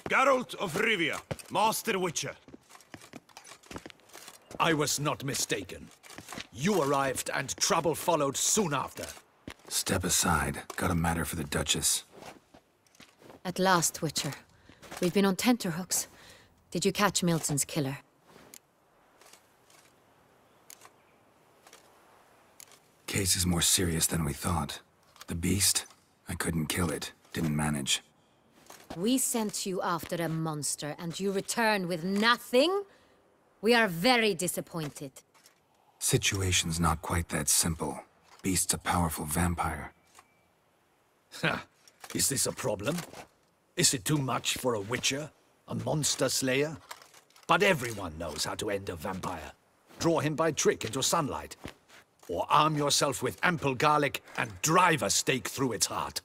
Geralt of Rivia, Master Witcher. I was not mistaken. You arrived and trouble followed soon after. Step aside. Got a matter for the Duchess. At last, Witcher. We've been on tenterhooks. Did you catch Milton's killer? Case is more serious than we thought. The beast? I couldn't kill it. Didn't manage. We sent you after a monster, and you return with nothing? We are very disappointed. Situation's not quite that simple. Beast's a powerful vampire. Ha! Is this a problem? Is it too much for a witcher? A monster slayer? But everyone knows how to end a vampire. Draw him by trick into sunlight. Or arm yourself with ample garlic and drive a stake through its heart.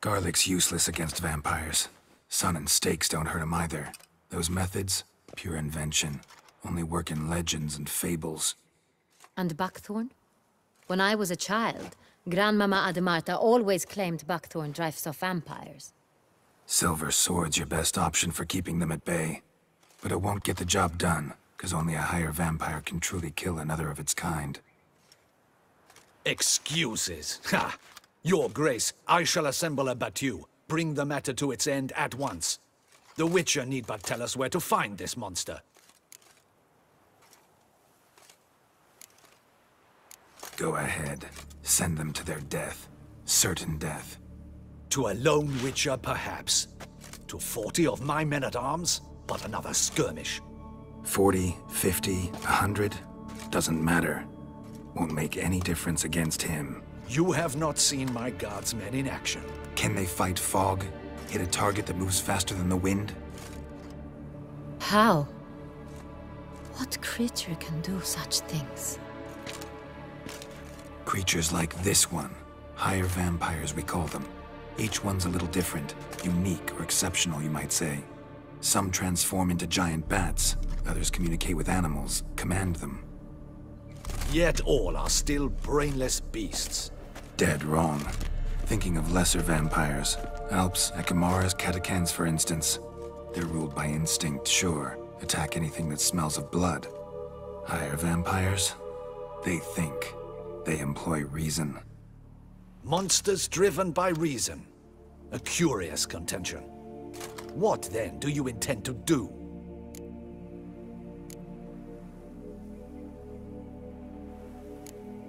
Garlic's useless against vampires. Sun and stakes don't hurt him either. Those methods, pure invention. Only work in legends and fables. And buckthorn? When I was a child, Grandmama Ademarta always claimed buckthorn drives off vampires. Silver sword's your best option for keeping them at bay. But it won't get the job done, because only a higher vampire can truly kill another of its kind. Excuses. Ha! Your Grace, I shall assemble a battue. Bring the matter to its end at once. The Witcher need but tell us where to find this monster. Go ahead. Send them to their death. Certain death. To a lone Witcher, perhaps. To 40 of my men-at-arms, but another skirmish. 40, 50, 100? Doesn't matter. Won't make any difference against him. You have not seen my guardsmen in action. Can they fight fog? Hit a target that moves faster than the wind? How? What creature can do such things? Creatures like this one. Higher vampires, we call them. Each one's a little different. Unique or exceptional, you might say. Some transform into giant bats. Others communicate with animals, command them. Yet all are still brainless beasts. Dead wrong. Thinking of lesser vampires. Alps, Ekamaras, Catacans, for instance. They're ruled by instinct, sure. Attack anything that smells of blood. Higher vampires? They think. They employ reason. Monsters driven by reason. A curious contention. What, then, do you intend to do?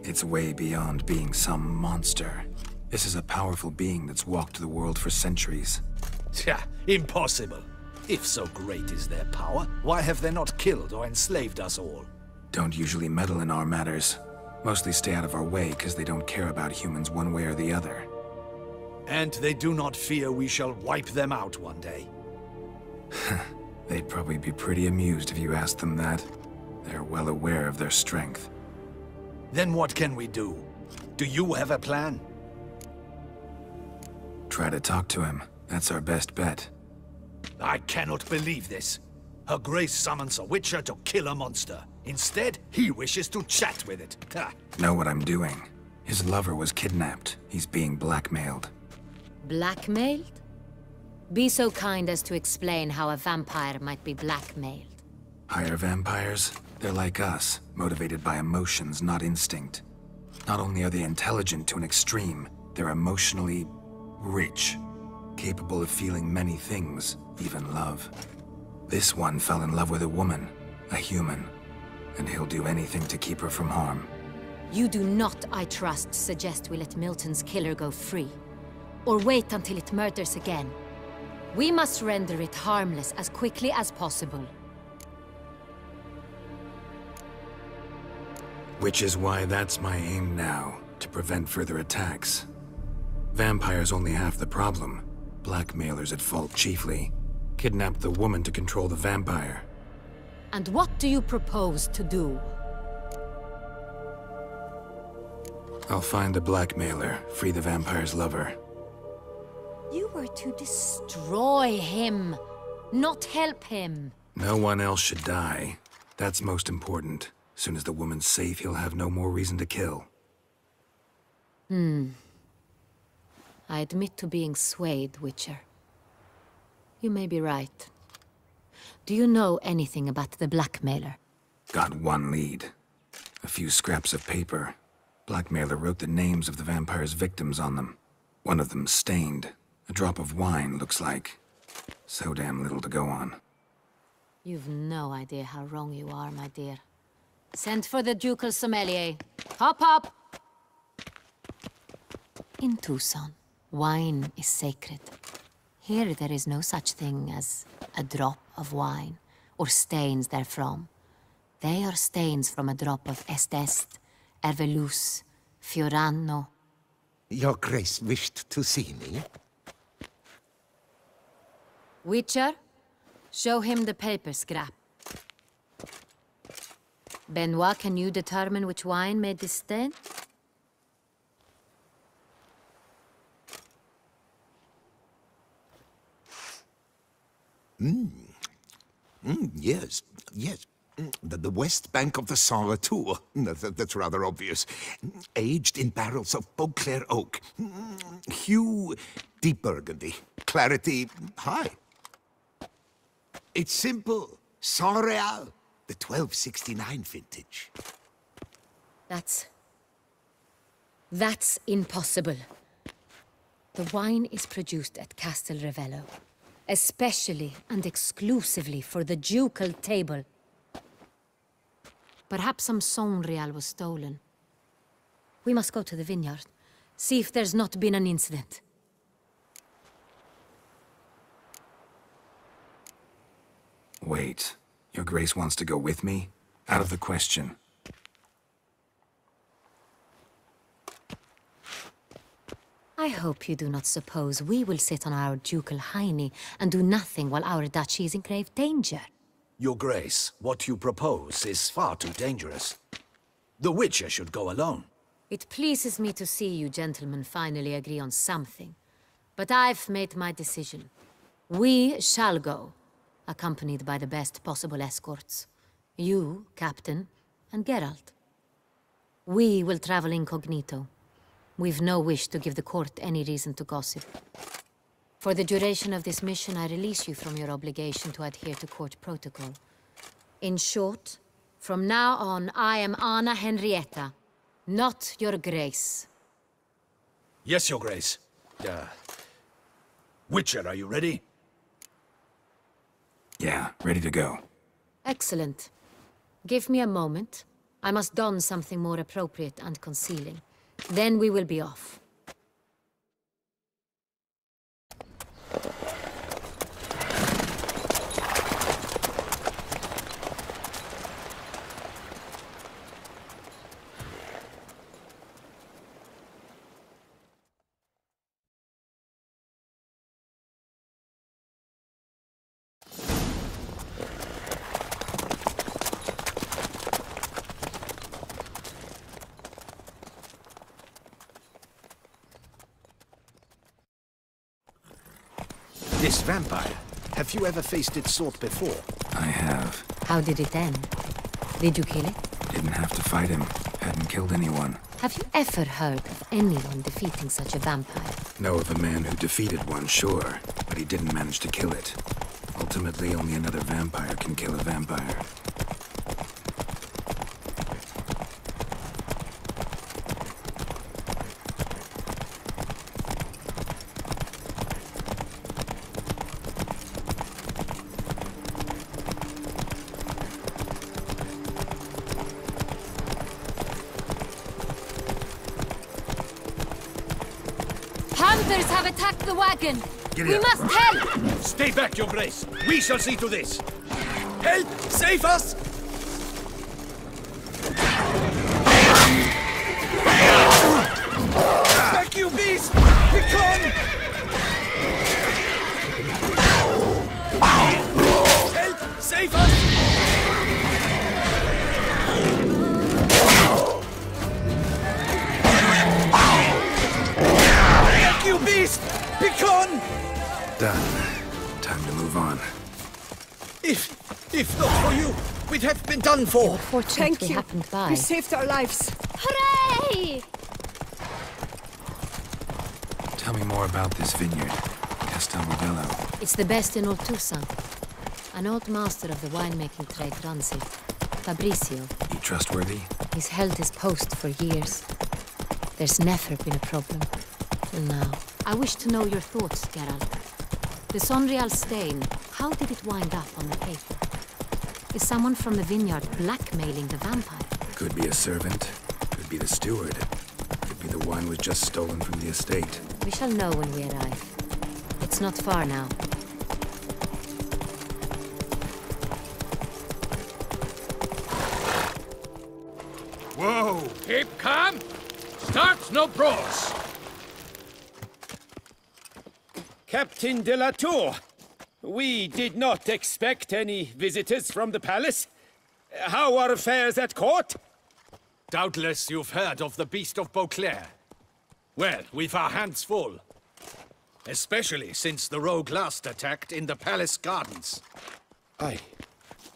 It's way beyond being some monster. This is a powerful being that's walked the world for centuries. Tja, impossible. If so great is their power, why have they not killed or enslaved us all? Don't usually meddle in our matters. Mostly stay out of our way because they don't care about humans one way or the other. And they do not fear we shall wipe them out one day. They'd probably be pretty amused if you asked them that. They're well aware of their strength. Then what can we do? Do you have a plan? Try to talk to him. That's our best bet. I cannot believe this. Her Grace summons a Witcher to kill a monster. Instead, he wishes to chat with it. Ha. Know what I'm doing. His lover was kidnapped. He's being blackmailed. Blackmailed? Be so kind as to explain how a vampire might be blackmailed. Higher vampires? They're like us, motivated by emotions, not instinct. Not only are they intelligent to an extreme, they're emotionally rich, capable of feeling many things, even love. This one fell in love with a woman, a human, and he'll do anything to keep her from harm. You do not, I trust, suggest we let Milton's killer go free. Or wait until it murders again. We must render it harmless as quickly as possible. Which is why that's my aim now, to prevent further attacks. Vampires only half the problem. Blackmailers at fault chiefly. Kidnapped the woman to control the vampire. And what do you propose to do? I'll find the blackmailer, free the vampire's lover. You were to destroy him, not help him. No one else should die. That's most important. Soon as the woman's safe, he'll have no more reason to kill. I admit to being swayed, Witcher. You may be right. Do you know anything about the blackmailer? Got one lead. A few scraps of paper. Blackmailer wrote the names of the vampire's victims on them. One of them stained. A drop of wine, looks like. So damn little to go on. You've no idea how wrong you are, my dear. Send for the ducal sommelier. Hop, hop! In Tucson, wine is sacred. Here there is no such thing as a drop of wine, or stains therefrom. They are stains from a drop of Est, Ervelus, Fiorano. Your Grace wished to see me? Witcher, show him the paper scrap. Benoit, can you determine which wine made this stain? Yes, yes. The west bank of the Saint Retour. That's rather obvious. Aged in barrels of Beauclair oak. Hue, deep burgundy. Clarity, high. It's simple. Saint Real, the 1269 vintage. That's impossible. The wine is produced at Castel Revello, especially and exclusively for the ducal table. Perhaps some Saint Real was stolen. We must go to the vineyard, see if there's not been an incident. Wait. Your Grace wants to go with me? Out of the question. I hope you do not suppose we will sit on our ducal hiney and do nothing while our duchy is in grave danger. Your Grace, what you propose is far too dangerous. The Witcher should go alone. It pleases me to see you gentlemen finally agree on something. But I've made my decision. We shall go, accompanied by the best possible escorts. You, Captain, and Geralt. We will travel incognito. We've no wish to give the court any reason to gossip. For the duration of this mission, I release you from your obligation to adhere to court protocol. In short, from now on, I am Anna Henrietta, not your Grace. Yes, Your Grace. Witcher, are you ready? Yeah, ready to go. Excellent. Give me a moment. I must don something more appropriate and concealing. Then we will be off. This vampire, have you ever faced its sort before? I have. How did it end? Did you kill it? Didn't have to fight him. Hadn't killed anyone. Have you ever heard of anyone defeating such a vampire? Know of a man who defeated one, sure, but he didn't manage to kill it. Ultimately, only another vampire can kill a vampire. Hunters have attacked the wagon! Get We out. must help! Stay back, Your Grace. We shall see to this. Help! Save us! Back, you beast! Begone! Help! Save us! Back, you beast! Begone! Done. Time to move on. If not for you, we'd have been done for. Fortunately Thank you. happened by. You saved our lives. Hooray! Tell Tell me more about this vineyard, Castel Ravello. It's the best in all Toussaint. An old master of the winemaking trade runs it. Fabrizio. He trustworthy? He's held his post for years. There's never been a problem. Till now. I wish to know your thoughts, Geralt. The Sonreal stain, how did it wind up on the paper? Is someone from the vineyard blackmailing the vampire? Could be a servant, could be the steward. Could be the wine was just stolen from the estate. We shall know when we arrive. It's not far now. Whoa! Keep calm! Start no brawls! Captain de la Tour, we did not expect any visitors from the palace. How are affairs at court? Doubtless you've heard of the Beast of Beauclair. Well, we've our hands full. Especially since the rogue last attacked in the palace gardens. I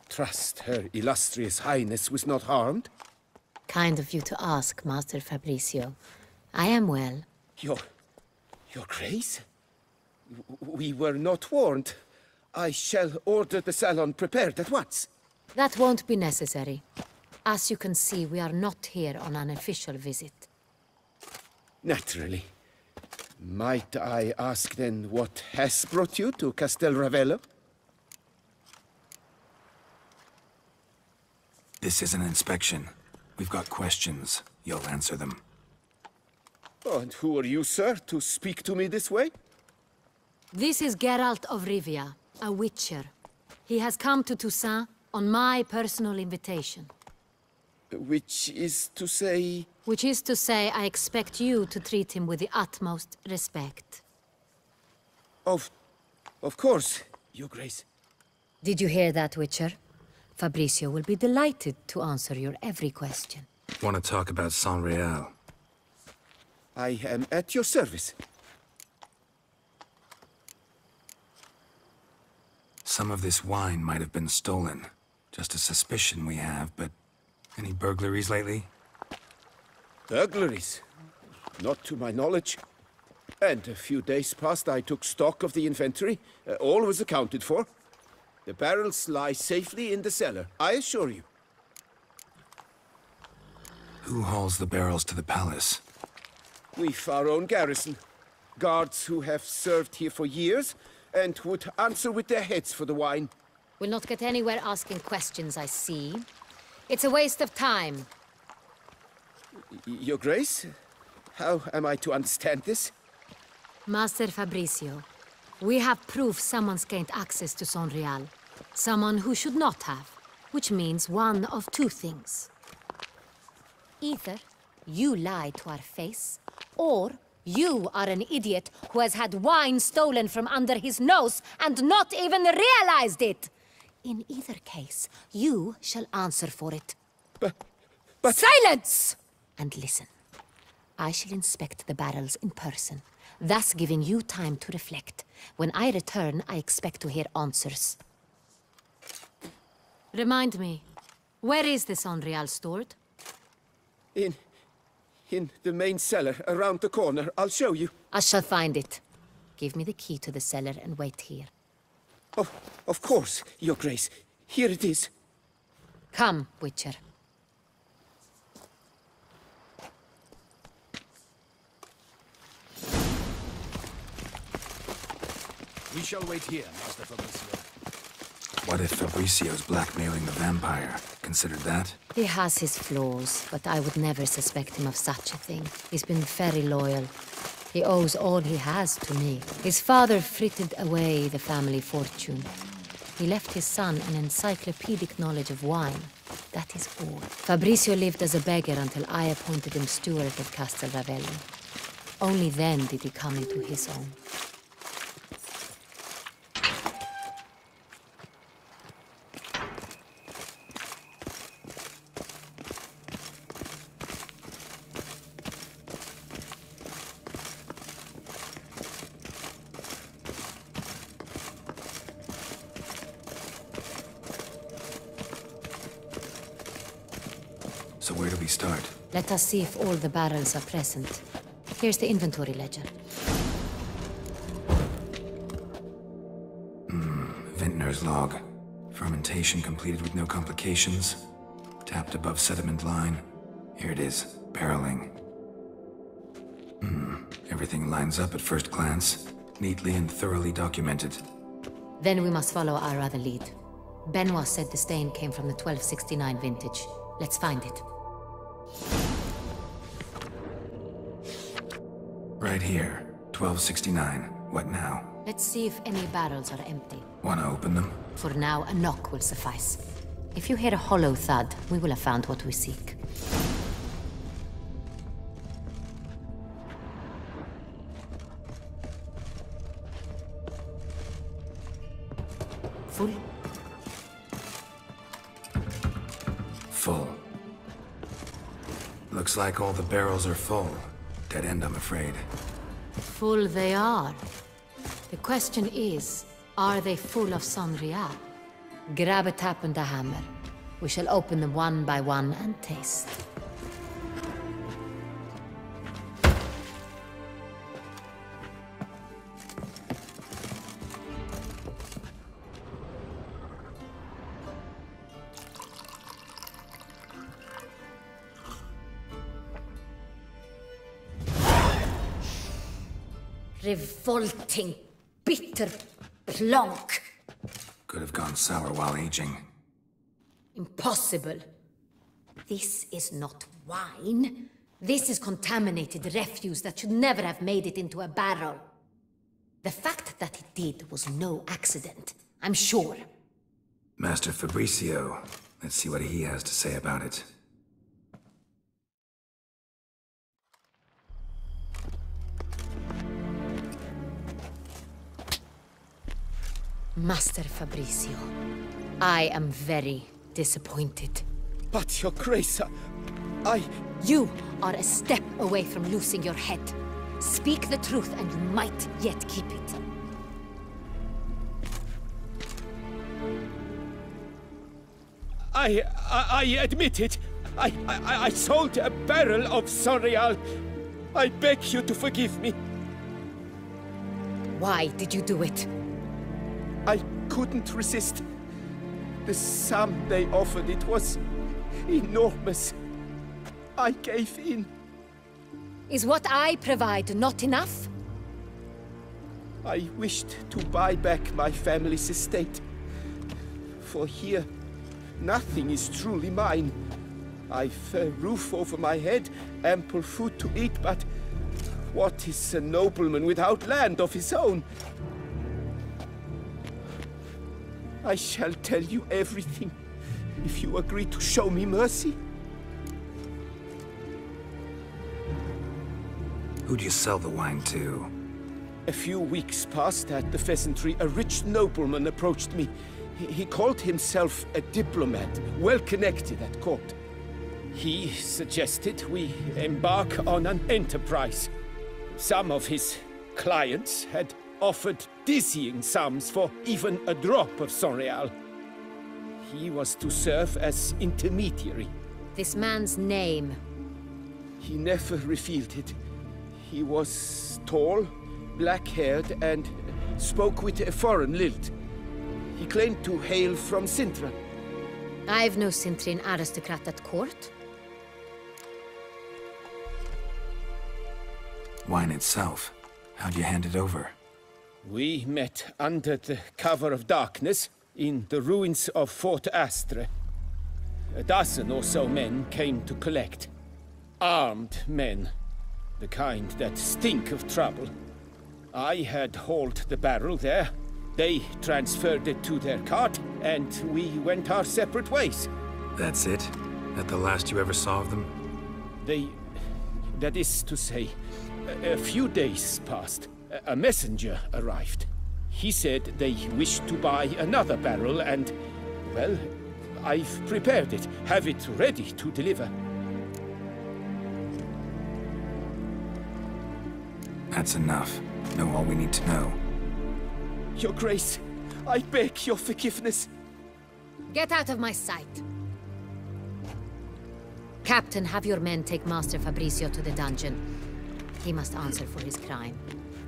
trust Her Illustrious Highness was not harmed. Kind of you to ask, Master Fabrizio. I am well. Your Grace? We were not warned. I shall order the salon prepared at once. That won't be necessary. As you can see, we are not here on an official visit. Naturally. Might I ask then what has brought you to Castel Ravello? This is an inspection. We've got questions. You'll answer them. Oh, and who are you, sir, to speak to me this way? This is Geralt of Rivia, a witcher. He has come to Toussaint on my personal invitation. Which is to say... Which is to say, I expect you to treat him with the utmost respect. Of course, Your Grace. Did you hear that, Witcher? Fabrizio will be delighted to answer your every question. Want to talk about Sonreal? I am at your service. Some of this wine might have been stolen. Just a suspicion we have, but... Any burglaries lately? Burglaries? Not to my knowledge. And a few days past I took stock of the inventory. All was accounted for. The barrels lie safely in the cellar, I assure you. Who hauls the barrels to the palace? We've our own garrison. Guards who have served here for years and would answer with their heads for the wine. We'll not get anywhere asking questions, I see. It's a waste of time. Your Grace? How am I to understand this? Master Fabrizio, we have proof someone's gained access to Sonreal. Someone who should not have. Which means one of two things. Either you lie to our face, or you are an idiot who has had wine stolen from under his nose and not even realized it. In either case, you shall answer for it. But... Silence! And listen. I shall inspect the barrels in person, thus giving you time to reflect. When I return, I expect to hear answers. Remind me, where is the Sonreal stored? In the main cellar, around the corner. I'll show you. I shall find it. Give me the key to the cellar and wait here. Oh, of course, Your Grace. Here it is. Come, Witcher. We shall wait here, Master Fabrizio. What if Fabricio's blackmailing the vampire? Considered that? He has his flaws, but I would never suspect him of such a thing. He's been very loyal. He owes all he has to me. His father frittered away the family fortune. He left his son an encyclopedic knowledge of wine. That is all. Fabrizio lived as a beggar until I appointed him steward of Castel Ravello. Only then did he come into his own. So where do we start? Let us see if all the barrels are present. Here's the inventory ledger. Vintner's log. Fermentation completed with no complications. Tapped above sediment line. Here it is. Barreling. Everything lines up at first glance. Neatly and thoroughly documented. Then we must follow our other lead. Benoit said the stain came from the 1269 vintage. Let's find it. Right here. 1269. What now? Let's see if any barrels are empty. Wanna open them? For now, a knock will suffice. If you hear a hollow thud, we will have found what we seek. Full? Full. Looks like all the barrels are full. Dead end, I'm afraid. Full they are. The question is, are they full of Sonrial? Grab a tap and a hammer. We shall open them one by one and taste. Revolting, bitter plonk. Could have gone sour while aging. Impossible. This is not wine. This is contaminated refuse that should never have made it into a barrel. The fact that it did was no accident, I'm sure. Master Fabricio. Let's see what he has to say about it. Master Fabricio, I am very disappointed. But, Your Grace, You are a step away from losing your head. Speak the truth and you might yet keep it. I admit it. I sold a barrel of Sonrial. I beg you to forgive me. Why did you do it? I couldn't resist. The sum they offered, it was enormous. I gave in. Is what I provide not enough? I wished to buy back my family's estate. For here, nothing is truly mine. I've a roof over my head, ample food to eat, but what is a nobleman without land of his own? I shall tell you everything, if you agree to show me mercy. Who'd you sell the wine to? A few weeks past at the pheasantry, a rich nobleman approached me. He called himself a diplomat, well connected at court. He suggested we embark on an enterprise. Some of his clients had offered dizzying sums for even a drop of Sonrial. He was to serve as intermediary. This man's name. He never revealed it. He was tall, black-haired, and spoke with a foreign lilt. He claimed to hail from Sintra. I've no Sintrian aristocrat at court. Wine itself. How'd you hand it over? We met under the cover of darkness in the ruins of Fort Astre. A dozen or so men came to collect. Armed men. The kind that stink of trouble. I had hauled the barrel there. They transferred it to their cart, and we went our separate ways. That's it? That the last you ever saw of them? That is to say, a few days passed. A messenger arrived. He said they wished to buy another barrel and, well, I've prepared it. Have it ready to deliver. That's enough. Know all we need to know. Your Grace, I beg your forgiveness. Get out of my sight. Captain, have your men take Master Fabricio to the dungeon. He must answer for his crime.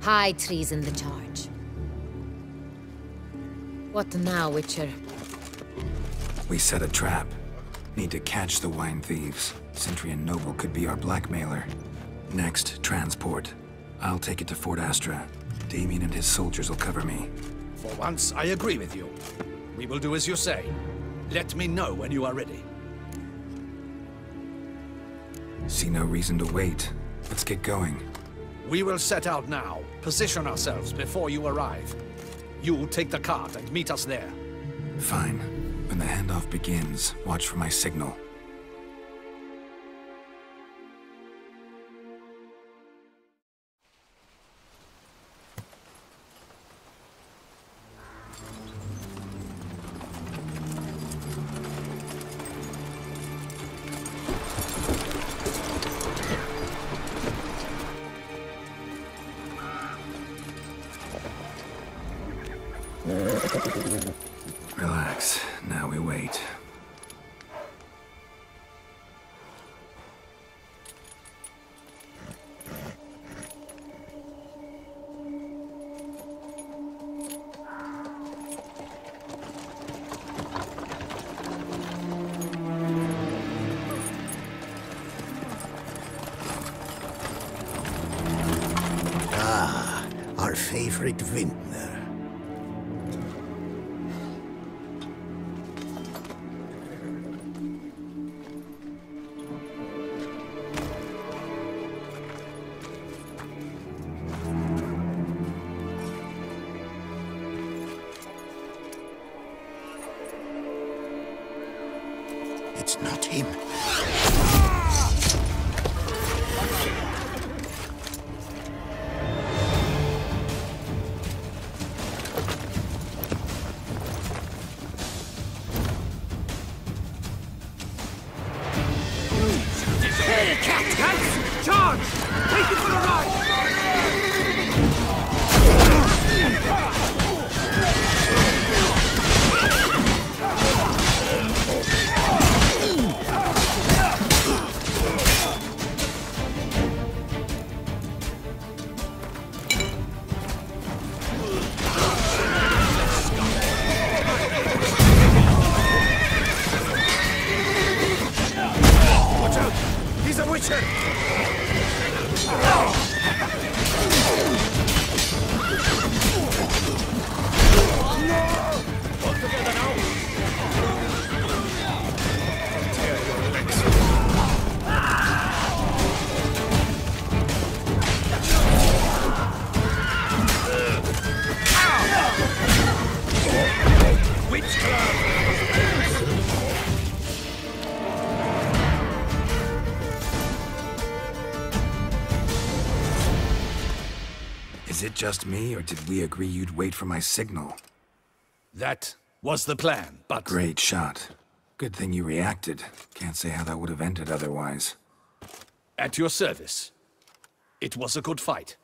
High treason the charge. What now, Witcher? We set a trap. Need to catch the wine thieves. Sentry and Noble could be our blackmailer. Next, transport. I'll take it to Fort Astra. Damien and his soldiers will cover me. For once, I agree with you. We will do as you say. Let me know when you are ready. See no reason to wait. Let's get going. We will set out now. Position ourselves before you arrive. You take the cart and meet us there. Fine. When the handoff begins, watch for my signal. Relax. Now we wait. Ah, our favorite vintner. It's not him. Charge! Take it for a ride! Watch out! He's a witcher! All together now! Tear your legs. Witchcraft! Is it just me, or did we agree you'd wait for my signal? That was the plan, but... Great shot. Good thing you reacted. Can't say how that would have ended otherwise. At your service. It was a good fight.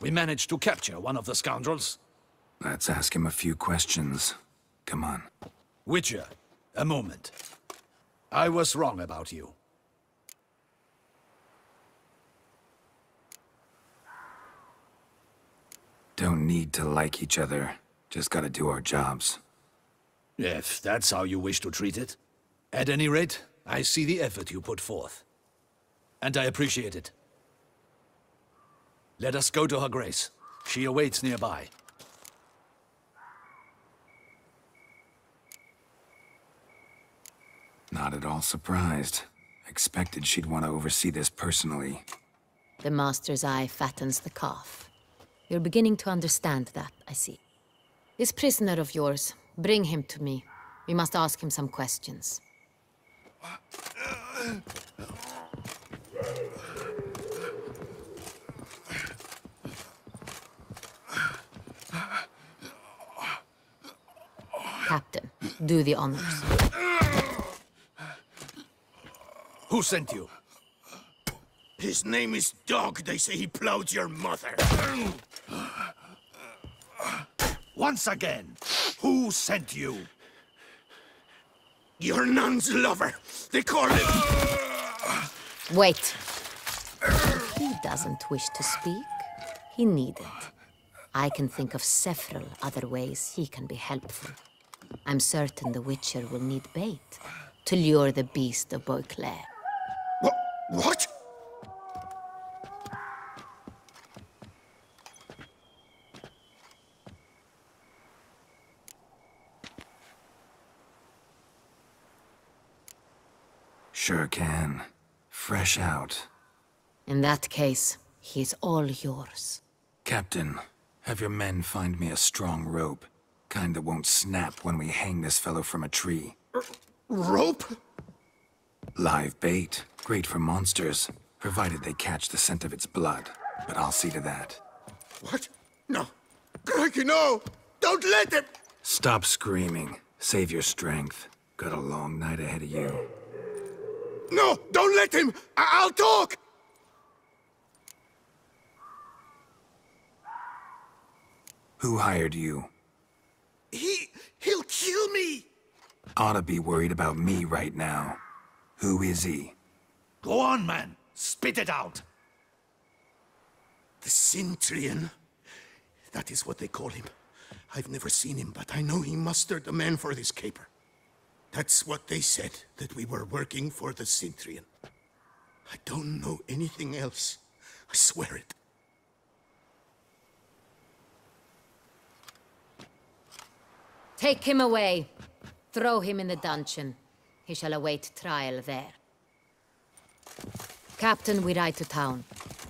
We managed to capture one of the scoundrels. Let's ask him a few questions. Come on. Witcher, a moment. I was wrong about you. Don't need to like each other. Just gotta do our jobs. If that's how you wish to treat it. At any rate, I see the effort you put forth. And I appreciate it. Let us go to her grace. She awaits nearby. Not at all surprised. Expected she'd want to oversee this personally. The Master's eye fattens the calf. You're beginning to understand that, I see. This prisoner of yours, bring him to me. We must ask him some questions. Captain, do the honors. Who sent you? His name is Dog. They say he plowed your mother. Once again, who sent you? Your nun's lover. They call him... Wait. He doesn't wish to speak. He needn't. I can think of several other ways he can be helpful. I'm certain the Witcher will need bait to lure the beast of Beauclair. What? Sure can. Fresh out. In that case, he's all yours. Captain, have your men find me a strong rope. Kind that won't snap when we hang this fellow from a tree. Rope? Live bait. Great for monsters, provided they catch the scent of its blood. But I'll see to that. What? No. Crikey, no! Don't let him! Stop screaming. Save your strength. Got a long night ahead of you. No! Don't let him! I'll talk! Who hired you? He'll kill me! Oughta be worried about me right now. Who is he? Go on, man. Spit it out. The Cintrian. That is what they call him. I've never seen him, but I know he mustered the men for this caper. That's what they said, that we were working for the Cintrian. I don't know anything else. I swear it. Take him away. Throw him in the dungeon. He shall await trial there. Captain, we ride to town.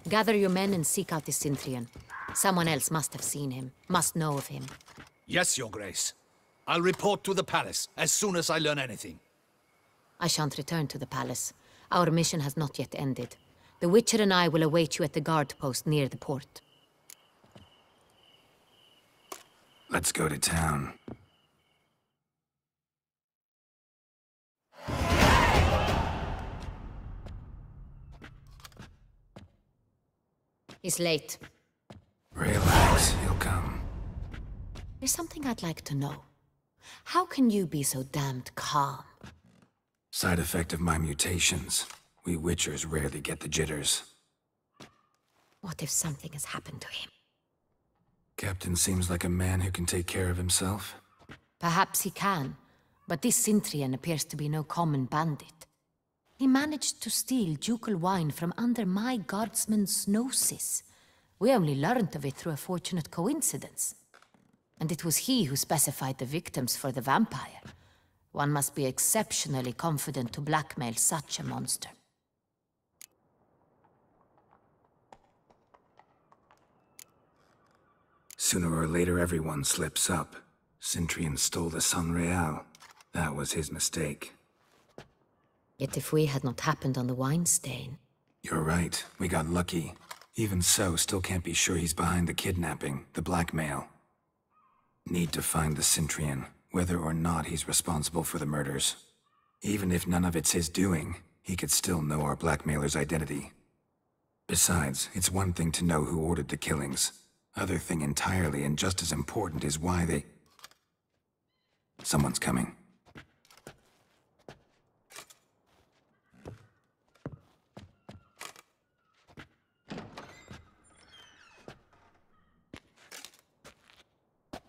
Gather your men and seek out the Cintrian. Someone else must have seen him, must know of him. Yes, Your Grace. I'll report to the palace as soon as I learn anything. I shan't return to the palace. Our mission has not yet ended. The Witcher and I will await you at the guard post near the port. Let's go to town. He's late. Relax, he'll come. There's something I'd like to know. How can you be so damned calm? Side effect of my mutations. We Witchers rarely get the jitters. What if something has happened to him? Captain seems like a man who can take care of himself. Perhaps he can, but this Cintrian appears to be no common bandit. He managed to steal ducal wine from under my guardsman's noses. We only learned of it through a fortunate coincidence. And it was he who specified the victims for the vampire. One must be exceptionally confident to blackmail such a monster. Sooner or later, everyone slips up. Cintrian stole the Sun Real. That was his mistake. Yet if we had not happened on the wine stain... You're right. We got lucky. Even so, still can't be sure he's behind the kidnapping, the blackmail. Need to find the Cintrian, whether or not he's responsible for the murders. Even if none of it's his doing, he could still know our blackmailer's identity. Besides, it's one thing to know who ordered the killings. Other thing entirely, and just as important, is why they... Someone's coming.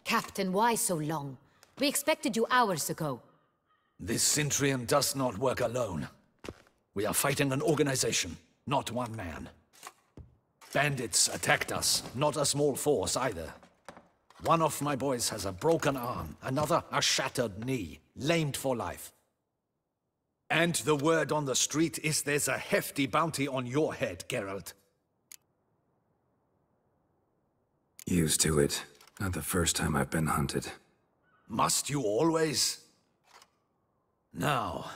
Captain, why so long? We expected you hours ago. This Cintrian does not work alone. We are fighting an organization, not one man. Bandits attacked us, not a small force either. One of my boys has a broken arm, another a shattered knee, lamed for life. And the word on the street is there's a hefty bounty on your head, Geralt. Used to it. Not the first time I've been hunted. Must you always? Now,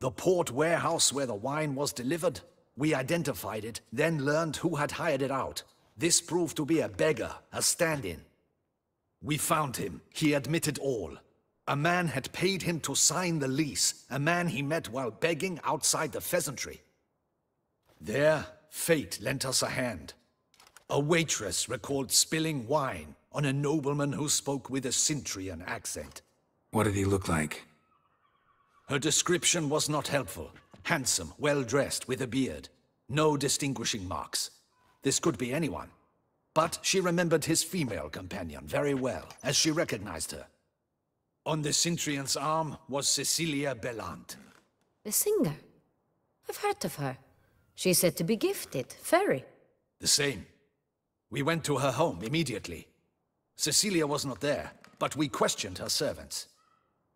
the port warehouse where the wine was delivered, we identified it, then learned who had hired it out. This proved to be a beggar, a stand-in. We found him. He admitted all. A man had paid him to sign the lease, a man he met while begging outside the pheasantry. There, fate lent us a hand. A waitress recalled spilling wine on a nobleman who spoke with a Cintrian accent. What did he look like? Her description was not helpful. Handsome, well-dressed, with a beard. No distinguishing marks. This could be anyone. but she remembered his female companion very well, as she recognized her. On the Cintrian's arm was Cecilia Bellant. The singer? I've heard of her. She's said to be gifted, fairy. The same. We went to her home immediately. Cecilia was not there, but we questioned her servants.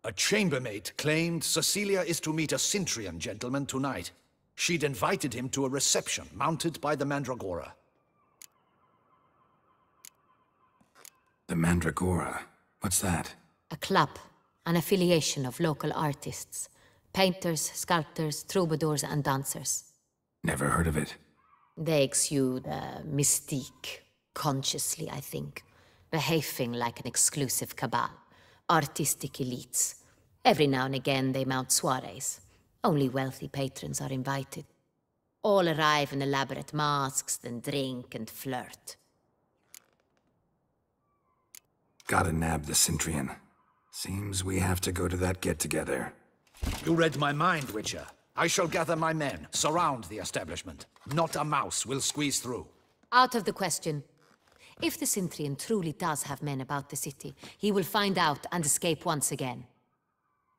A chambermaid claimed Cecilia is to meet a Cintrian gentleman tonight. She'd invited him to a reception mounted by the Mandragora. The Mandragora? What's that? A club, an affiliation of local artists. Painters, sculptors, troubadours and dancers. Never heard of it. They exude mystique, consciously, I think. Behaving like an exclusive cabal. Artistic elites. Every now and again they mount soirees. Only wealthy patrons are invited. All arrive in elaborate masks, then drink and flirt. Gotta nab the Cintrian. Seems we have to go to that get-together. You read my mind, Witcher. I shall gather my men, surround the establishment. Not a mouse will squeeze through. Out of the question. If the Cintrian truly does have men about the city, he will find out and escape once again.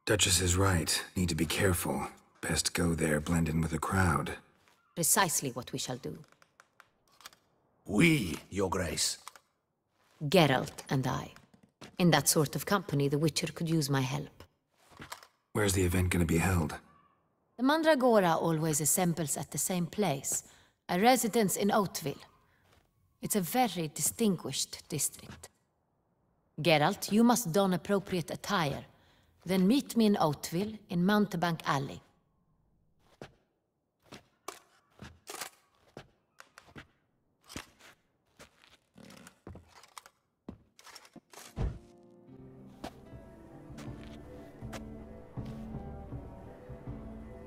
Duchess is right. Need to be careful. Best go there, blend in with the crowd. Precisely what we shall do. We, Your Grace. Geralt and I. In that sort of company, the Witcher could use my help. Where's the event gonna be held? The Mandragora always assembles at the same place, a residence in Oatville. It's a very distinguished district. Geralt, you must don appropriate attire. Then meet me in Oatville, in Mountebank Alley.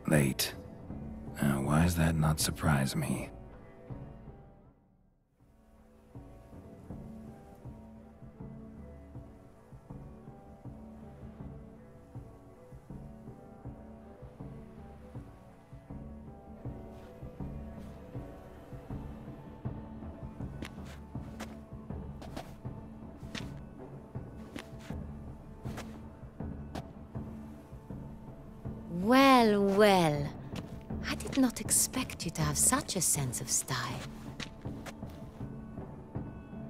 Late. Now, why does that not surprise me? Well, well. I did not expect you to have such a sense of style.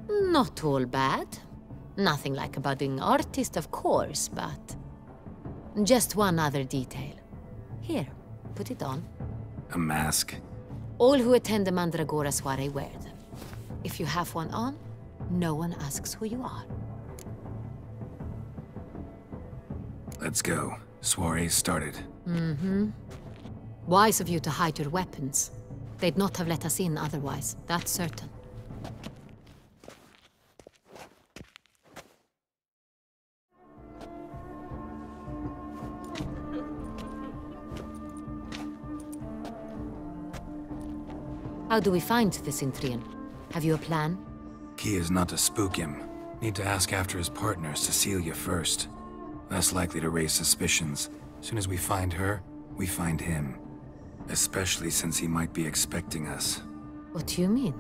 Not all bad. Nothing like a budding artist, of course, but... just one other detail. Here, put it on. A mask? All who attend the Mandragora soiree wear them. If you have one on, no one asks who you are. Let's go. Soiree started. Mm-hmm. Wise of you to hide your weapons. They'd not have let us in otherwise, that's certain. How do we find the Cintrian? Have you a plan? Key is not to spook him. Need to ask after his partner, Cecilia, first. Less likely to raise suspicions. Soon as we find her, we find him. Especially since he might be expecting us. What do you mean?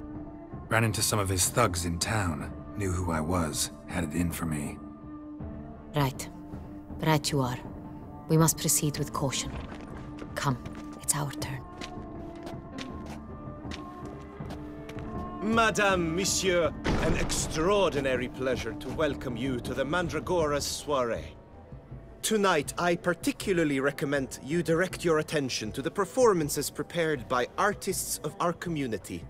Ran into some of his thugs in town. Knew who I was. Had it in for me. Right. Right you are. We must proceed with caution. Come, it's our turn. Madame, Monsieur, an extraordinary pleasure to welcome you to the Mandragora's soiree. Tonight, I particularly recommend you direct your attention to the performances prepared by artists of our community.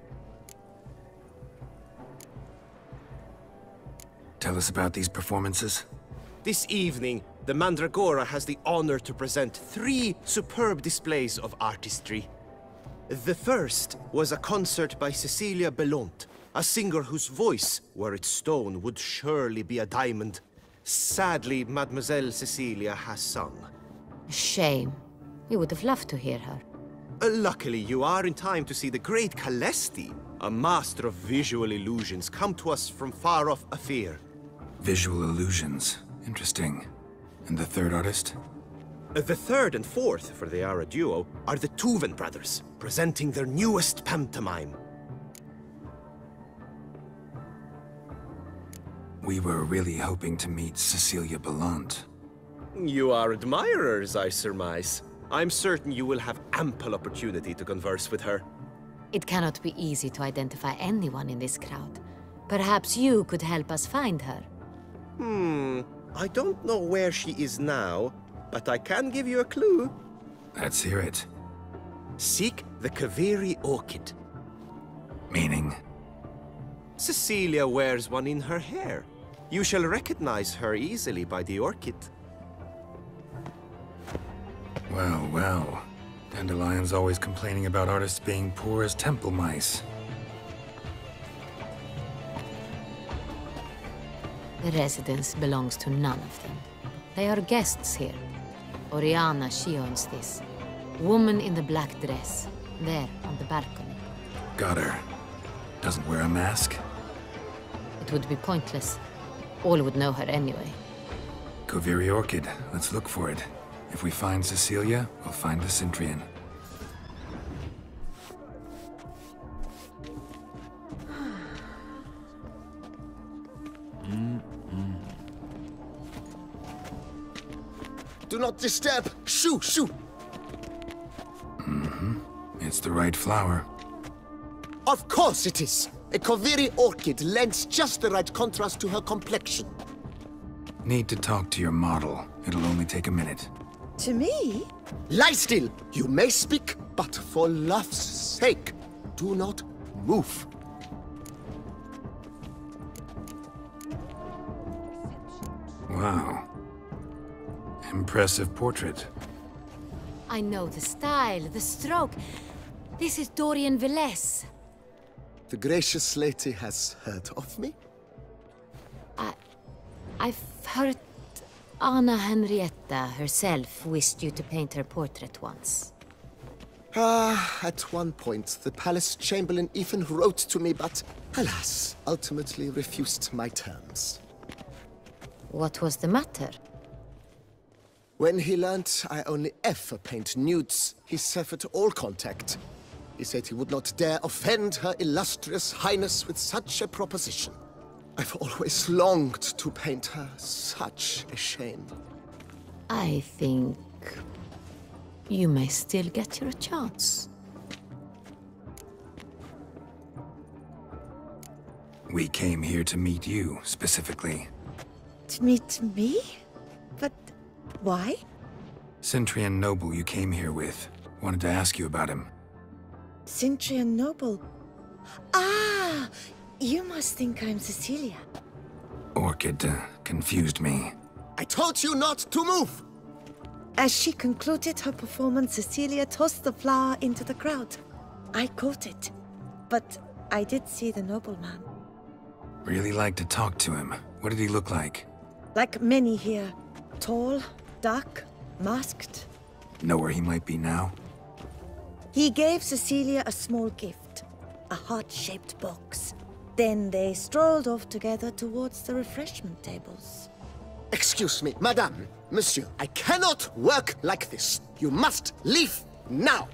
Tell us about these performances. This evening, the Mandragora has the honor to present 3 superb displays of artistry. The first was a concert by Cecilia Bellant, a singer whose voice, were it stone, would surely be a diamond. Sadly, Mademoiselle Cecilia has sung. Shame. We would have loved to hear her. Luckily, you are in time to see the great Calesti, a master of visual illusions, come to us from far off Afir. Visual illusions. Interesting. And the third artist? The third and fourth, for they are a duo, are the Tuven brothers, presenting their newest pantomime. We were really hoping to meet Cecilia Belant. You are admirers, I surmise. I'm certain you will have ample opportunity to converse with her. It cannot be easy to identify anyone in this crowd. Perhaps you could help us find her. I don't know where she is now, but I can give you a clue. Let's hear it. Seek the Kaveri orchid. Meaning? Cecilia wears one in her hair. You shall recognize her easily by the orchid. Well, well. Dandelion's always complaining about artists being poor as temple mice. The residence belongs to none of them. They are guests here. Oriana, she owns this. Woman in the black dress. There, on the balcony. Got her. Doesn't wear a mask? It would be pointless. All would know her anyway. Kaveri Orchid. Let's look for it. If we find Cecilia, we'll find the Centrian. Do not disturb! Shoo! Shoo! It's the right flower. Of course it is! A Kaveri orchid lends just the right contrast to her complexion. Need to talk to your model. It'll only take a minute. To me? Lie still! You may speak, but for love's sake, do not move. Wow. Impressive portrait. I know the style, the stroke. This is Dorian Velez. The gracious lady has heard of me? I've heard Anna Henrietta herself wished you to paint her portrait once. At one point, the palace chamberlain even wrote to me, but alas, ultimately refused my terms. What was the matter? When he learnt I only ever paint nudes, he severed all contact. He said he would not dare offend her illustrious highness with such a proposition. I've always longed to paint her. Such a shame. I think you may still get your chance. We came here to meet you, specifically. To meet me? But why? Centrian noble you came here with. Wanted to ask you about him. Centrian noble. Ah! You must think I'm Cecilia. Orchid confused me. I told you not to move! As she concluded her performance, Cecilia tossed the flower into the crowd. I caught it. But I did see the nobleman. Really like to talk to him. What did he look like? Like many here. Tall, dark, masked. Know where he might be now? He gave Cecilia a small gift. A heart-shaped box. Then they strolled off together towards the refreshment tables. Excuse me, madame, monsieur, I cannot work like this. You must leave now.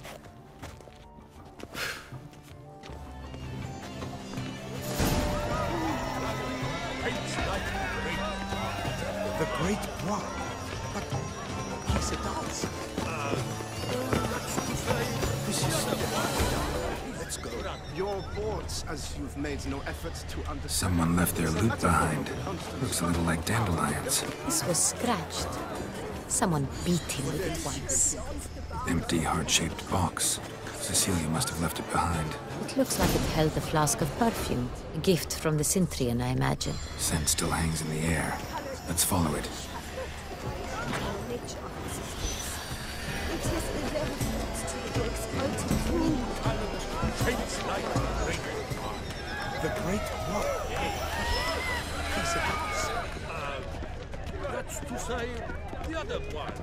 The Great One. But yes, it does. Let's go. Your boards, as you've made no effort to understand. Someone left their loot behind. Looks a little like dandelions. This was scratched. Someone beat him with it once. Empty, heart-shaped box. Cecilia must have left it behind. It looks like it held a flask of perfume. A gift from the Centrian, I imagine. Scent still hangs in the air. Let's follow it. The Great One. Yes, it does. That's to say, the other one.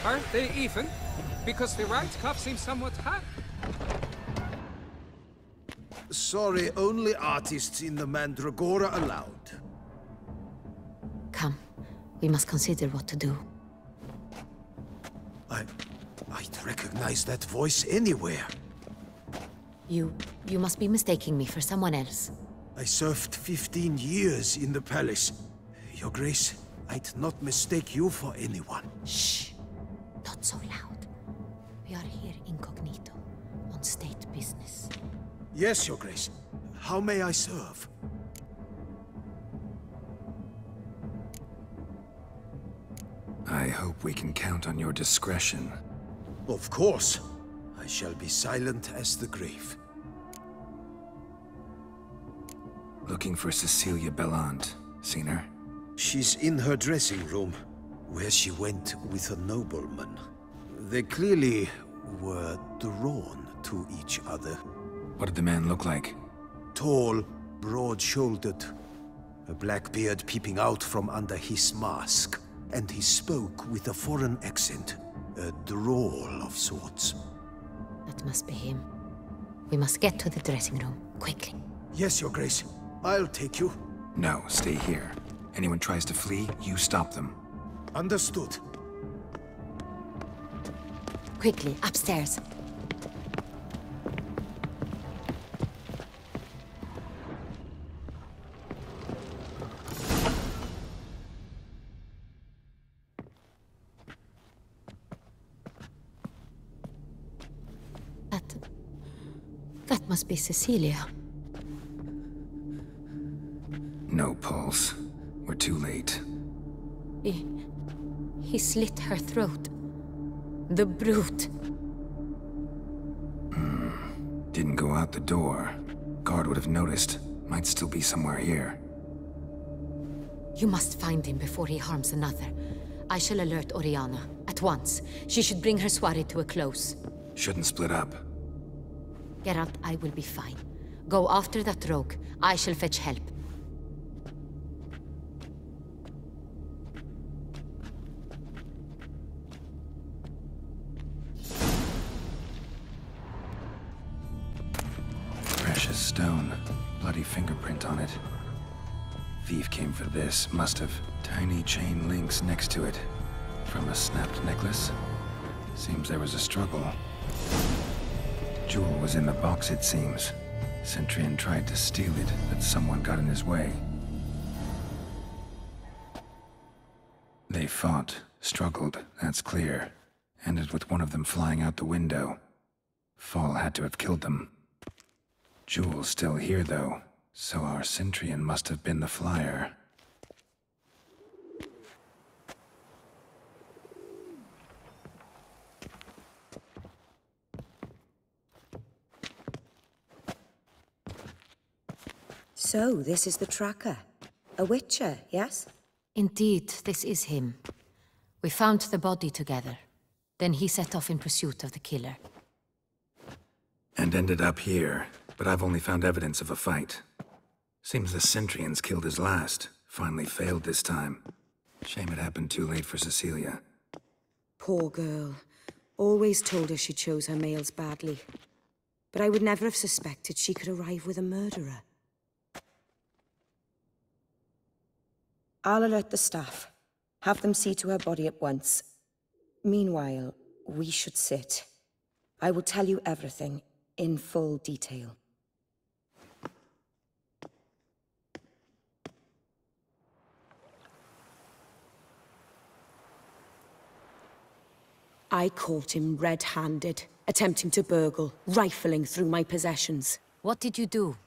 Aren't they even? Because the right cuff seems somewhat high. Sorry, only artists in the Mandragora allowed. Come, we must consider what to do. I'd recognize that voice anywhere. You must be mistaking me for someone else. I served 15 years in the palace. Your Grace, I'd not mistake you for anyone. Shh! Not so loud. We are here incognito, on state business. Yes, Your Grace. How may I serve? I hope we can count on your discretion. Of course. I shall be silent as the grave. Looking for Cecilia Bellant. Seen her? She's in her dressing room, where she went with a nobleman. They clearly were drawn to each other. What did the man look like? Tall, broad-shouldered, a black beard peeping out from under his mask. And he spoke with a foreign accent, a drawl of sorts. That must be him. We must get to the dressing room, quickly. Yes, Your Grace. I'll take you. No, stay here. Anyone tries to flee, you stop them. Understood. Quickly, upstairs. That must be Cecilia. No pulse. We're too late. He slit her throat. The brute. Didn't go out the door. Guard would have noticed. Might still be somewhere here. You must find him before he harms another. I shall alert Oriana. At once. She should bring her soirée to a close. Shouldn't split up. Geralt, I will be fine. Go after that rogue. I shall fetch help. Precious stone. Bloody fingerprint on it. Thief came for this. Must have. Tiny chain links next to it. From a snapped necklace? Seems there was a struggle. Jewel was in the box, it seems. Centurion tried to steal it, but someone got in his way. They fought, struggled, that's clear. Ended with one of them flying out the window. Fall had to have killed them. Jewel's still here, though, so our Centurion must have been the flyer. So, this is the tracker. A witcher, yes? Indeed, this is him. We found the body together. Then he set off in pursuit of the killer. And ended up here, but I've only found evidence of a fight. Seems the Centurions killed his last. Finally failed this time. Shame it happened too late for Cecilia. Poor girl. Always told her she chose her males badly. But I would never have suspected she could arrive with a murderer. I'll alert the staff. Have them see to her body at once. Meanwhile, we should sit. I will tell you everything, in full detail. I caught him red-handed, attempting to burgle, rifling through my possessions. What did you do?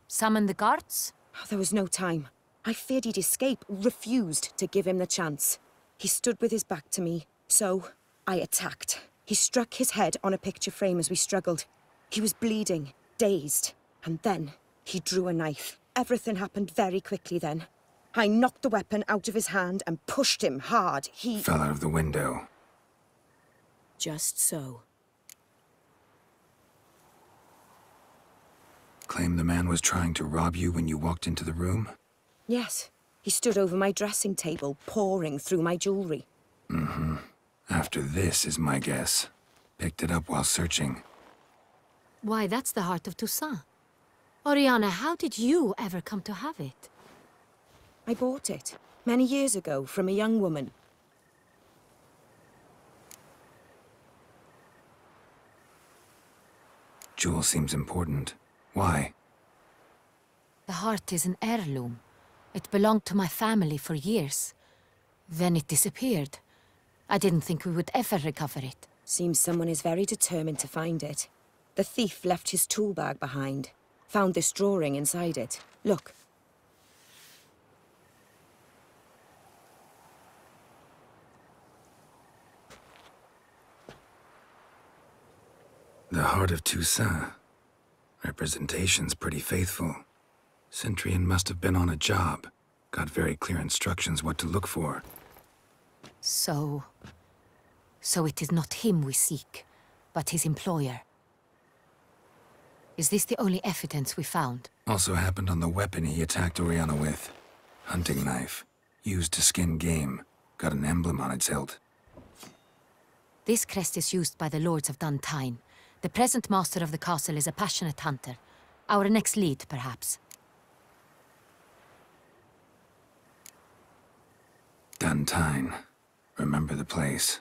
Summon the guards? There was no time. I feared he'd escape, refused to give him the chance. He stood with his back to me, so I attacked. He struck his head on a picture frame as we struggled. He was bleeding, dazed, and then he drew a knife. Everything happened very quickly then. I knocked the weapon out of his hand and pushed him hard. He fell out of the window. Just so. Claim the man was trying to rob you when you walked into the room? Yes. He stood over my dressing table, pouring through my jewelry. Mm-hmm. After this is my guess. Picked it up while searching. Why, that's the heart of Toussaint. Oriana, how did you ever come to have it? I bought it, many years ago, from a young woman. Jewel seems important. Why? The heart is an heirloom. It belonged to my family for years. Then it disappeared. I didn't think we would ever recover it. Seems someone is very determined to find it. The thief left his tool bag behind. Found this drawing inside it. Look. The Heart of Toussaint. Representation's pretty faithful. Centurion must have been on a job. Got very clear instructions what to look for. So it is not him we seek, but his employer. Is this the only evidence we found? Also happened on the weapon he attacked Oriana with. Hunting knife. Used to skin game. Got an emblem on its hilt. This crest is used by the Lords of Duntine. The present master of the castle is a passionate hunter. Our next lead, perhaps. Duntine. Remember the place.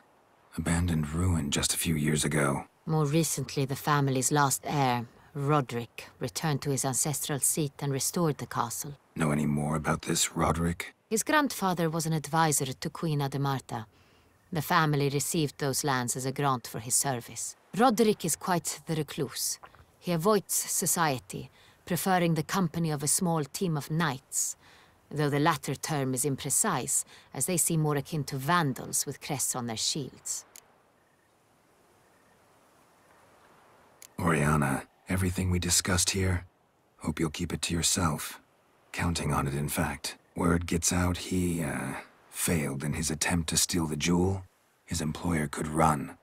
Abandoned ruin just a few years ago. More recently, the family's last heir, Roderick, returned to his ancestral seat and restored the castle. Know any more about this Roderick? His grandfather was an advisor to Queen Ademarta. The family received those lands as a grant for his service. Roderick is quite the recluse. He avoids society, preferring the company of a small team of knights, though the latter term is imprecise, as they seem more akin to vandals with crests on their shields. Oriana, everything we discussed here, hope you'll keep it to yourself. Counting on it, in fact. Word gets out he, failed in his attempt to steal the jewel. His employer could run.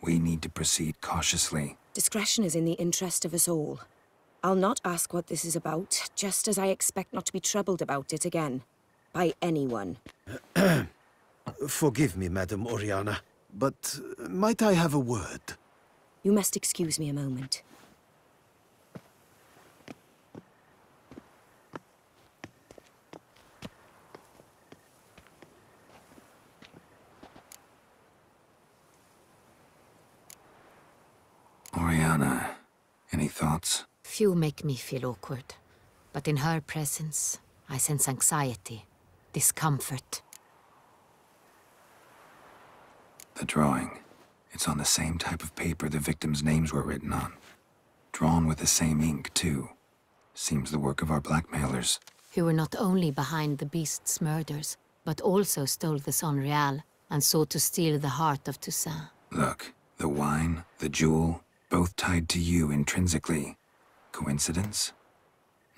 We need to proceed cautiously. Discretion is in the interest of us all. I'll not ask what this is about, just as I expect not to be troubled about it again. By anyone. Forgive me, Madam Oriana, but might I have a word? You must excuse me a moment. Oriana, any thoughts? Few make me feel awkward, but in her presence, I sense anxiety, discomfort. The drawing. It's on the same type of paper the victims' names were written on. Drawn with the same ink, too. Seems the work of our blackmailers. Who were not only behind the beast's murders, but also stole the Son Real and sought to steal the heart of Toussaint. Look, the wine, the jewel, both tied to you intrinsically. Coincidence?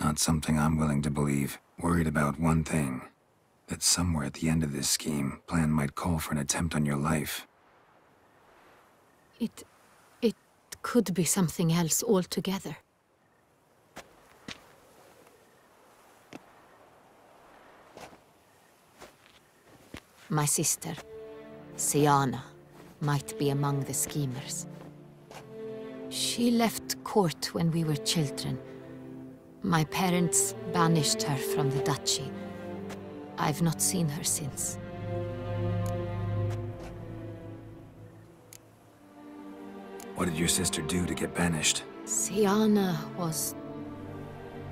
Not something I'm willing to believe. Worried about one thing. That somewhere at the end of this scheme, plan might call for an attempt on your life. It could be something else altogether. My sister, Siana, might be among the schemers. She left court when we were children. My parents banished her from the duchy. I've not seen her since. What did your sister do to get banished? Siana was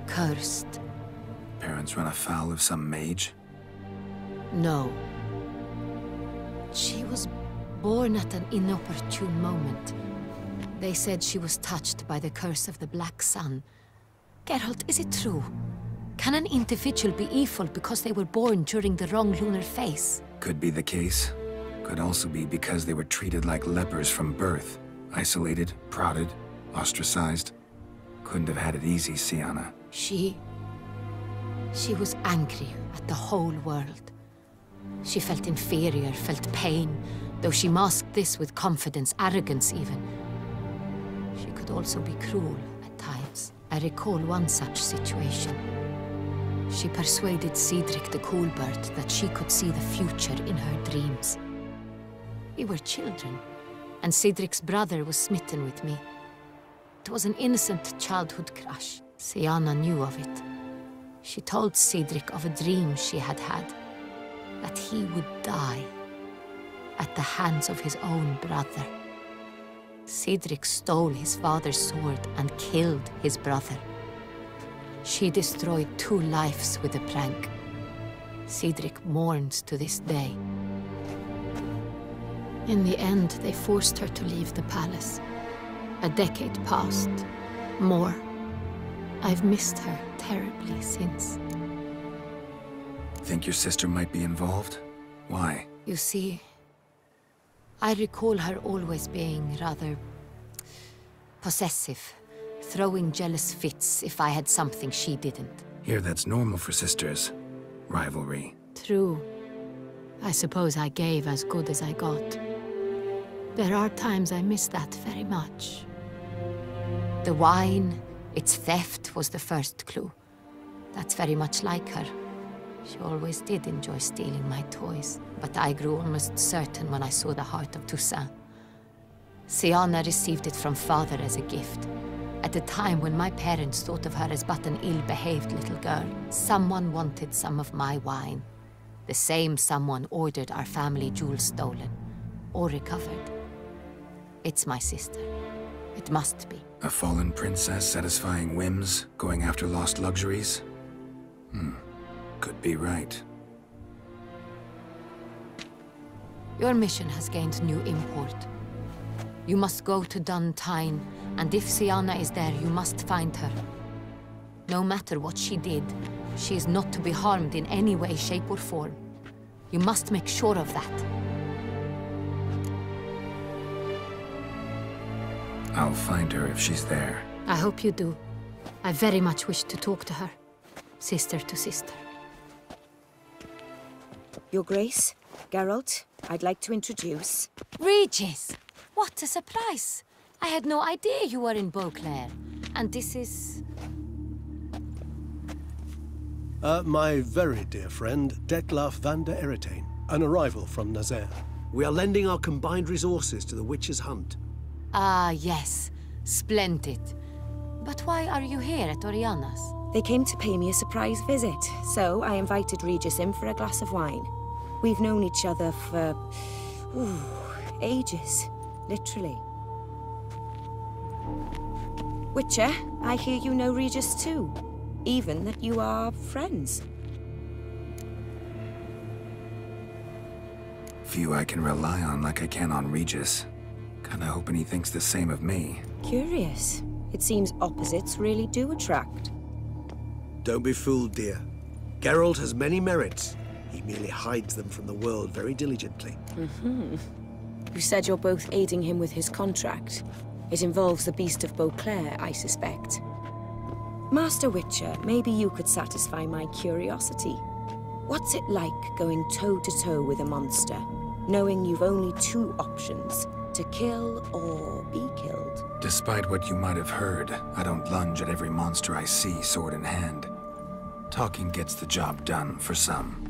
cursed. Parents run afoul of some mage? No. She was born at an inopportune moment. They said she was touched by the curse of the Black Sun. Geralt, is it true? Can an individual be evil because they were born during the wrong lunar phase? Could be the case. Could also be because they were treated like lepers from birth. Isolated, prodded, ostracized. Couldn't have had it easy, Siana. She was angry at the whole world. She felt inferior, felt pain, though she masked this with confidence, arrogance even. She could also be cruel at times. I recall one such situation. She persuaded Cedric the Coolbird that she could see the future in her dreams. We were children, and Cedric's brother was smitten with me. It was an innocent childhood crush. Siana knew of it. She told Cedric of a dream she had had, that he would die at the hands of his own brother. Cedric stole his father's sword and killed his brother. She destroyed 2 lives with a prank. Cedric mourns to this day. In the end, they forced her to leave the palace. A decade passed. More. I've missed her terribly since. Think your sister might be involved? Why? You see, I recall her always being rather possessive, throwing jealous fits if I had something she didn't. Here, that's normal for sisters. Rivalry. True. I suppose I gave as good as I got. There are times I miss that very much. The wine, its theft was the first clue. That's very much like her. She always did enjoy stealing my toys, but I grew almost certain when I saw the heart of Toussaint. Siana received it from father as a gift. At a time when my parents thought of her as but an ill-behaved little girl, someone wanted some of my wine. The same someone ordered our family jewels stolen, or recovered. It's my sister. It must be. A fallen princess satisfying whims, going after lost luxuries? Could be right. Your mission has gained new import. You must go to Duntine, and if Siana is there, you must find her. No matter what she did, she is not to be harmed in any way, shape, or form. You must make sure of that. I'll find her if she's there. I hope you do. I very much wish to talk to her. Sister to sister. Your Grace, Geralt, I'd like to introduce... Regis! What a surprise! I had no idea you were in Beauclair. And this is... My very dear friend, Detlaf van der Eretain, an arrival from Nazaire. We are lending our combined resources to the Witch's Hunt. Ah, yes. Splendid. But why are you here at Oriana's? They came to pay me a surprise visit, so I invited Regis in for a glass of wine. We've known each other for... ages. Literally. Witcher, I hear you know Regis too. Even that you are friends. Few I can rely on like I can on Regis. Kinda hoping he thinks the same of me. Curious. It seems opposites really do attract. Don't be fooled, dear. Geralt has many merits. He merely hides them from the world very diligently. You said you're both aiding him with his contract. It involves the Beast of Beauclair, I suspect. Master Witcher, maybe you could satisfy my curiosity. What's it like going toe-to-toe with a monster, knowing you've only 2 options, to kill or be killed? Despite what you might have heard, I don't lunge at every monster I see sword in hand. Talking gets the job done for some.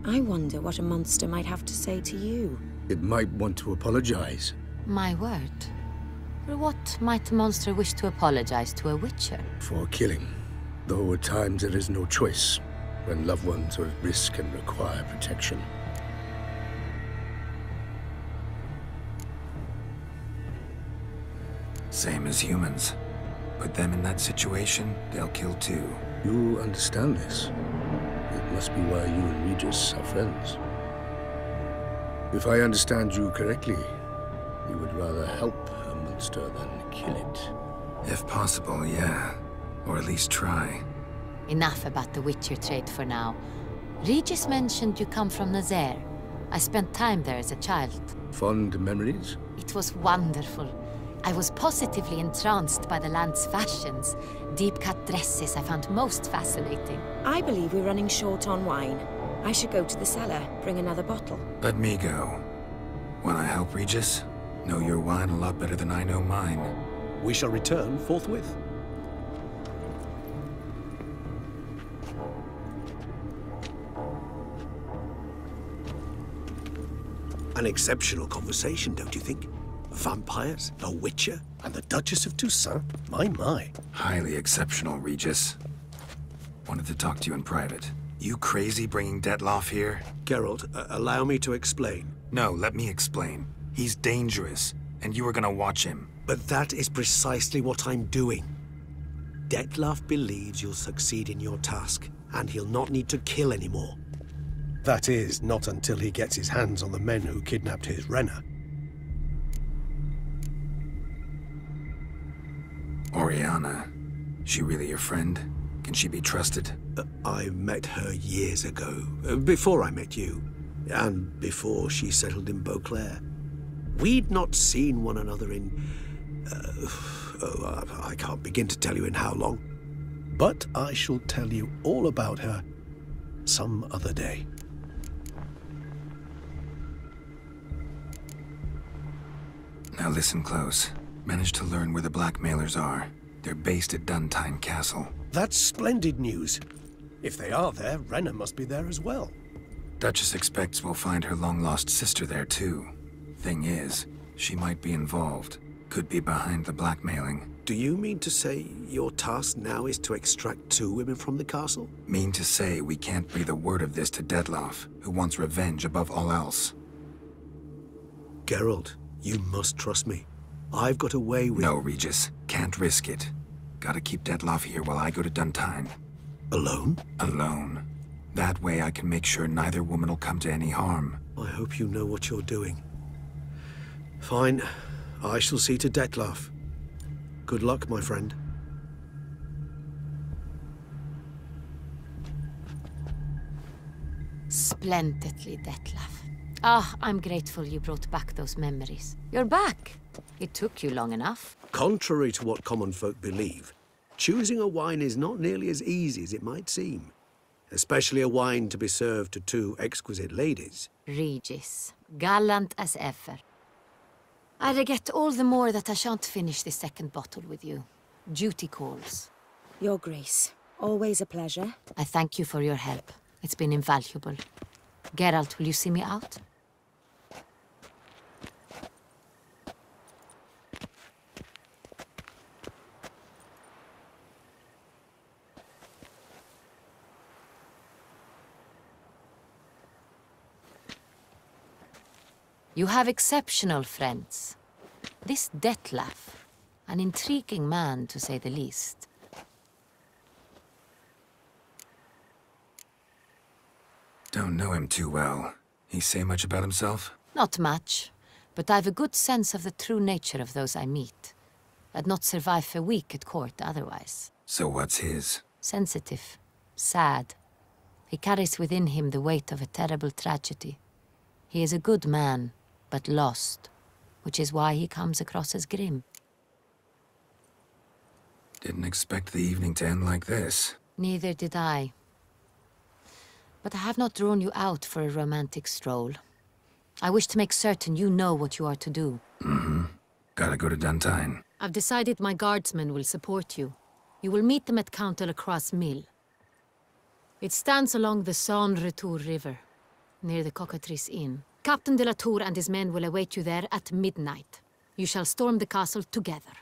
I wonder what a monster might have to say to you. It might want to apologize. My word. For what might a monster wish to apologize to a witcher? For killing. Though at times there is no choice, when loved ones are at risk and require protection. Same as humans. Put them in that situation, they'll kill too. You understand this. It must be why you and Regis are friends. If I understand you correctly, you would rather help a monster than kill it. If possible, yeah. Or at least try. Enough about the Witcher trade for now. Regis mentioned you come from Nazaire. I spent time there as a child. Fond memories? It was wonderful. I was positively entranced by the land's fashions. Deep-cut dresses I found most fascinating. I believe we're running short on wine. I should go to the cellar, bring another bottle. Let me go. Wanna help, Regis? Know your wine a lot better than I know mine. We shall return forthwith. An exceptional conversation, don't you think? Vampires, a witcher, And the Duchess of Toussaint? My. Highly exceptional, Regis. Wanted to talk to you in private. You crazy bringing Detlaf here? Geralt, allow me to explain. No, let me explain. He's dangerous. and you were gonna watch him. But that is precisely what I'm doing. Detlef believes you'll succeed in your task, and he'll not need to kill anymore. That is, not until he gets his hands on the men who kidnapped his Renna. Oriana, she really your friend? Can she be trusted? I met her years ago, before I met you, and before she settled in Beauclair. We'd not seen one another in... I can't begin to tell you in how long. But I shall tell you all about her some other day. Now listen close. Managed to learn where the blackmailers are. They're based at Duntine Castle. That's splendid news. If they are there, Renna must be there as well. Duchess expects we'll find her long-lost sister there too. Thing is, she might be involved. Could be behind the blackmailing. Do you mean to say your task now is to extract 2 women from the castle? Mean to say we can't breathe a word of this to Detlef, who wants revenge above all else. Geralt, you must trust me. I've got a way with... No, Regis. Can't risk it. Gotta keep Detlef here while I go to Duntine. Alone? Alone. That way I can make sure neither woman will come to any harm. I hope you know what you're doing. Fine. I shall see to Detlef. Good luck, my friend. Splendidly, Detlef. Ah, I'm grateful you brought back those memories. You're back. It took you long enough. Contrary to what common folk believe, choosing a wine is not nearly as easy as it might seem. Especially a wine to be served to 2 exquisite ladies. Regis, gallant as ever. I regret all the more that I shan't finish this 2nd bottle with you. Duty calls. Your Grace, always a pleasure. I thank you for your help. It's been invaluable. Geralt, will you see me out? You have exceptional friends. This Detlef, an intriguing man to say the least. Don't know him too well. He say much about himself? Not much, but I've a good sense of the true nature of those I meet. I'd not survive a week at court otherwise. So what's his? Sensitive, sad. He carries within him the weight of a terrible tragedy. He is a good man, but lost, which is why he comes across as grim. Didn't expect the evening to end like this. Neither did I. But I have not drawn you out for a romantic stroll. I wish to make certain you know what you are to do. Mm-hmm. Gotta go to Duntine. I've decided my guardsmen will support you. You will meet them at Count de la Croix's mill. It stands along the Saône-Retour River, near the Cockatrice Inn. Captain de la Tour and his men will await you there at midnight. You shall storm the castle together.